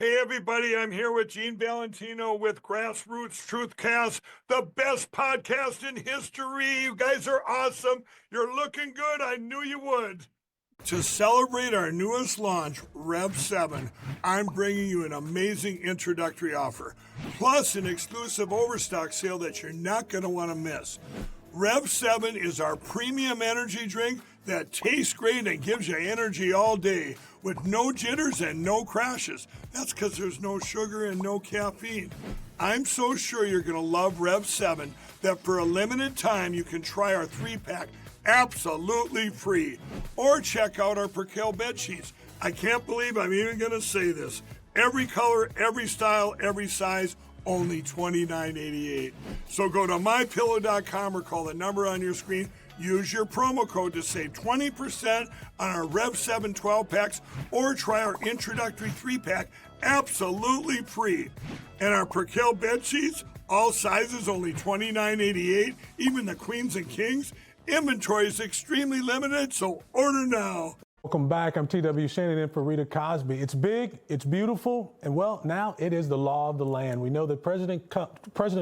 Hey everybody, I'm here with Gene Valentino with Grassroots Truthcast, the best podcast in history. You guys are awesome. You're looking good. I knew you would. To celebrate our newest launch, Rev 7, I'm bringing you an amazing introductory offer, plus an exclusive overstock sale that you're not going to want to miss. Rev 7 is our premium energy drink that tastes great and gives you energy all day with no jitters and no crashes. That's because there's no sugar and no caffeine. I'm so sure you're going to love Rev 7 that for a limited time you can try our 3-pack absolutely free. Or check out our Percale bed sheets. I can't believe I'm even going to say this. Every color, every style, every size, only $29.88. So go to mypillow.com or call the number on your screen. Use your promo code to save 20% on our Rev 7 12-packs or try our introductory 3-pack absolutely free. And our Percale bed sheets, all sizes only $29.88, even the queens and kings. Inventory is extremely limited, so order now. Welcome back. I'm T.W. Shannon in for Rita Cosby. It's big, it's beautiful, and well, now it is the law of the land. We know that President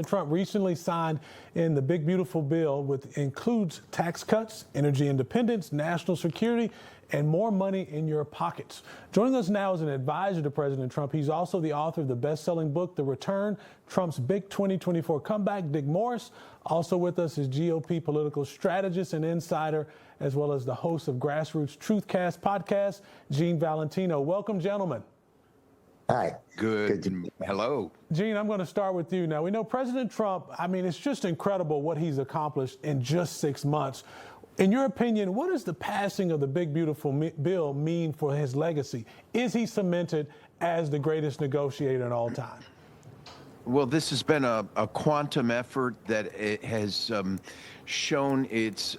Trump recently signed in the big, beautiful bill, which includes tax cuts, energy independence, national security, and more money in your pockets. Joining us now as an advisor to President Trump, he's also the author of the best-selling book, The Return, Trump's Big 2024 Comeback, Dick Morris. Also with us is GOP political strategist and insider, as well as the host of Grassroots Truthcast podcast, Gene Valentino. Welcome, gentlemen. Hi. Good. Hello. Gene, I'm going to start with you. Now, we know President Trump, it's just incredible what he's accomplished in just 6 months. In your opinion, what does the passing of the big, beautiful bill mean for his legacy? Is he cemented as the greatest negotiator in all time? Well, this has been a quantum effort that it has shown its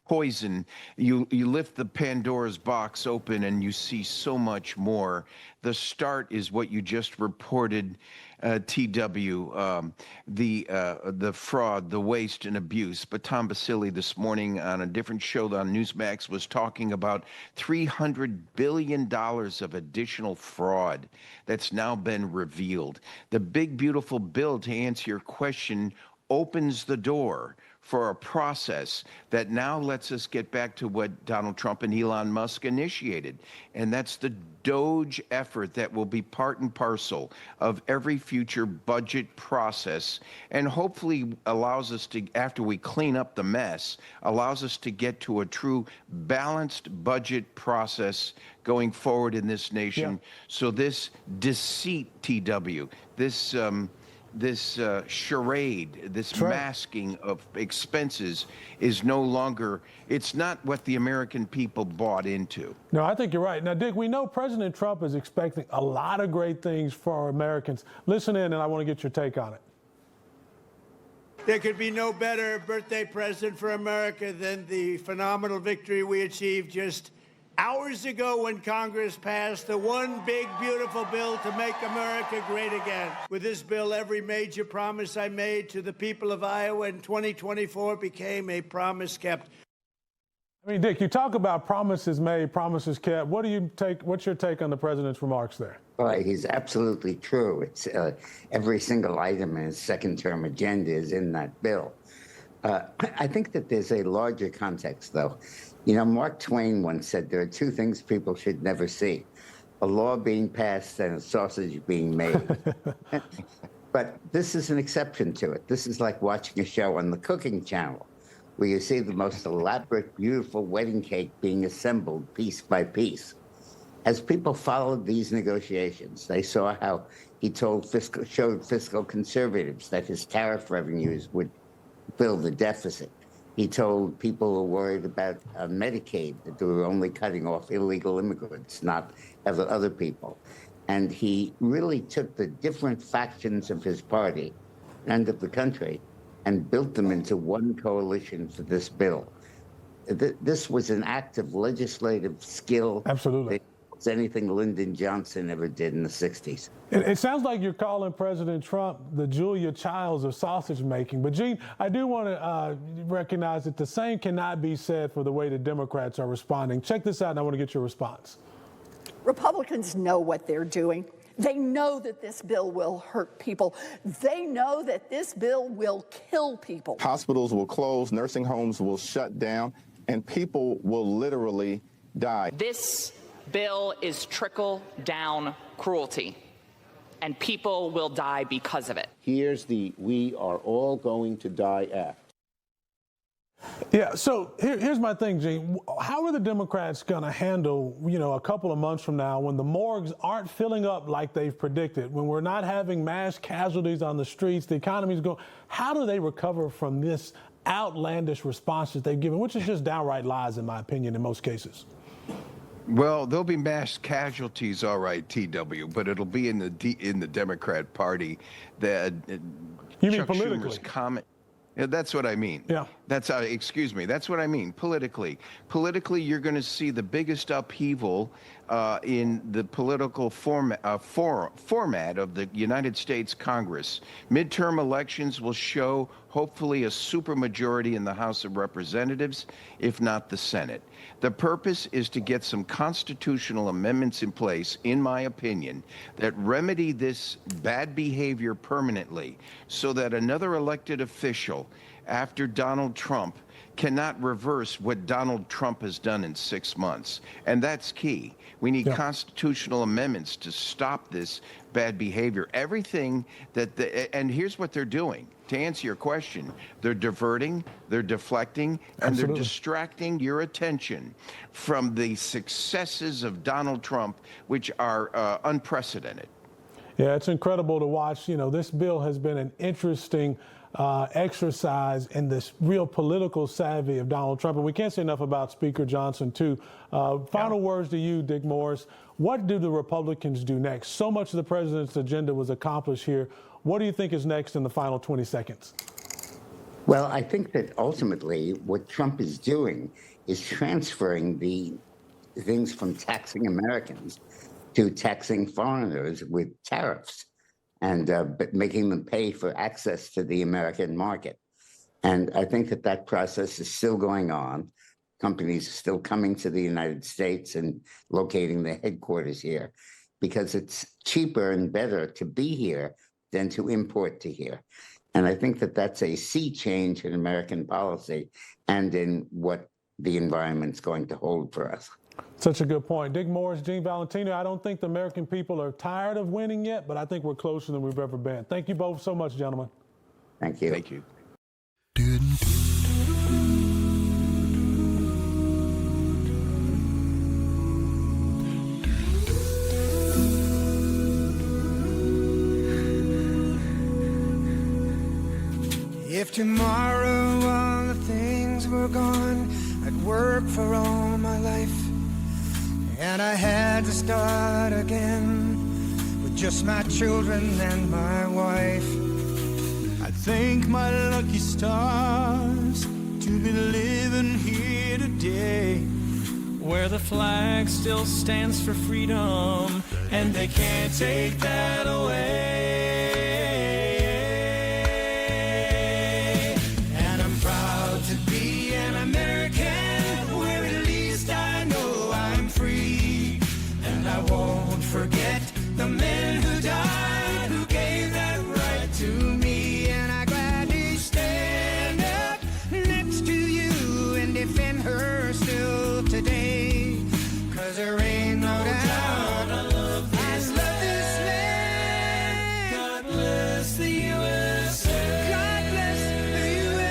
poison. You lift the Pandora's box open and you see so much more. The start is what you just reported, TW, the fraud, the waste and abuse. But Tom Basile this morning on a different show on Newsmax was talking about $300 billion of additional fraud that's now been revealed. The big, beautiful bill, to answer your question, opens the door for a process that now lets us get back to what Donald Trump and Elon Musk initiated. And that's the DOGE effort that will be part and parcel of every future budget process, and hopefully allows us to, after we clean up the mess, allows us to get to a true balanced budget process going forward in this nation. Yeah. So this deceit, TW, this charade, this masking of expenses is no longer, it's not what the American people bought into. No, I think you're right. Now, Dick, we know President Trump is expecting a lot of great things for our Americans. Listen in, and I want to get your take on it. There could be no better birthday present for America than the phenomenal victory we achieved just hours ago when Congress passed the one big, beautiful bill to make America great again. With this bill, every major promise I made to the people of Iowa in 2024 became a promise kept. Dick, you talk about promises made, promises kept. What's your take on the president's remarks there? Well, he's absolutely true. It's every single item in his second-term agenda is in that bill. I think that there's a larger context, though. You know, Mark Twain once said there are two things people should never see: a law being passed and a sausage being made. But this is an exception to it. This is like watching a show on the Cooking Channel, where you see the most elaborate, beautiful wedding cake being assembled piece by piece. As people followed these negotiations, they saw how he showed fiscal conservatives that his tariff revenues would fill the deficit. He told people who were worried about Medicaid that they were only cutting off illegal immigrants, not other people. And he really took the different factions of his party and of the country and built them into one coalition for this bill. This was an act of legislative skill. Absolutely. It's anything Lyndon Johnson ever did in the 60s. It sounds like you're calling President Trump the Julia Childs of sausage making. But, Gene, I do want to recognize that the same cannot be said for the way the Democrats are responding. Check this out, and I want to get your response. Republicans know what they're doing. They know that this bill will hurt people. They know that this bill will kill people. Hospitals will close, nursing homes will shut down, and people will literally die. This bill is trickle-down cruelty, and people will die because of it. Here's the "We Are All Going to Die" act. Yeah, so here's my thing, Gene. How are the Democrats going to handle, a couple of months from now when the morgues aren't filling up like they've predicted, when we're not having mass casualties on the streets, the economy's going, how do they recover from this outlandish response that they've given, which is just downright lies, in my opinion, in most cases? Well, there'll be mass casualties, all right, TW, but it'll be in the Democrat Party. That you mean Chuck politically? Schumer's comment. Yeah, that's what I mean. Yeah. That's excuse me. That's what I mean. Politically, you're going to see the biggest upheaval in the political format of the United States Congress. Midterm elections will show, hopefully, a supermajority in the House of Representatives, if not the Senate. The purpose is to get some constitutional amendments in place, in my opinion, that remedy this bad behavior permanently, so that another elected official after Donald Trump cannot reverse what Donald Trump has done in 6 months. And that's key. We need constitutional amendments to stop this bad behavior. Everything and here's what they're doing. To answer your question, they're diverting, they're deflecting, and they're distracting your attention from the successes of Donald Trump, which are unprecedented. Yeah, it's incredible to watch. This bill has been an interesting exercise in this real political savvy of Donald Trump. And we can't say enough about Speaker Johnson, too. Final words to you, Dick Morris. What do the Republicans do next? So much of the president's agenda was accomplished here. What do you think is next in the final 20 seconds? Well, I think that ultimately what Trump is doing is transferring the things from taxing Americans to taxing foreigners with tariffs and but making them pay for access to the American market. And I think that process is still going on. Companies are still coming to the United States and locating their headquarters here because it's cheaper and better to be here than to import to here. And I think that's a sea change in American policy and in what the environment's going to hold for us. Such a good point. Dick Morris, Gene Valentino, I don't think the American people are tired of winning yet, but I think we're closer than we've ever been. Thank you both so much, gentlemen. Thank you. Thank you. If tomorrow all the things were gone, I'd work for all my life, and I had to start again with just my children and my wife. I thank my lucky stars to be living here today, where the flag still stands for freedom, and they can't take that away. And I'm proud to be an American, where at least I know I'm free. And I won't forget the men who died, who gave that right to me. And I gladly stand up next to you and defend her still today. 'Cause there ain't no doubt I love this land. God bless the USA. God bless the USA.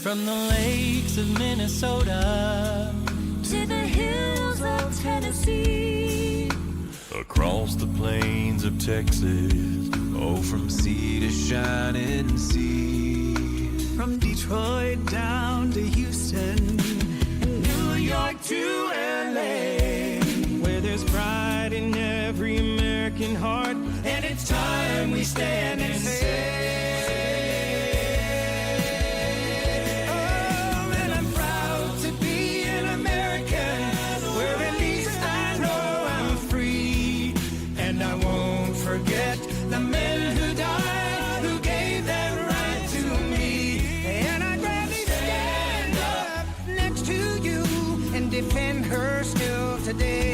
From the lakes of Minnesota to the hills of Tennessee, across the plains of Texas, oh, from sea to shining sea, from Detroit down to Houston, and New York to LA, where there's pride in every American heart, and it's time we stand and say, oh, and I'm proud to be an American, where at least I know I'm free. And I won't forget the men who died, who gave that right to me. today.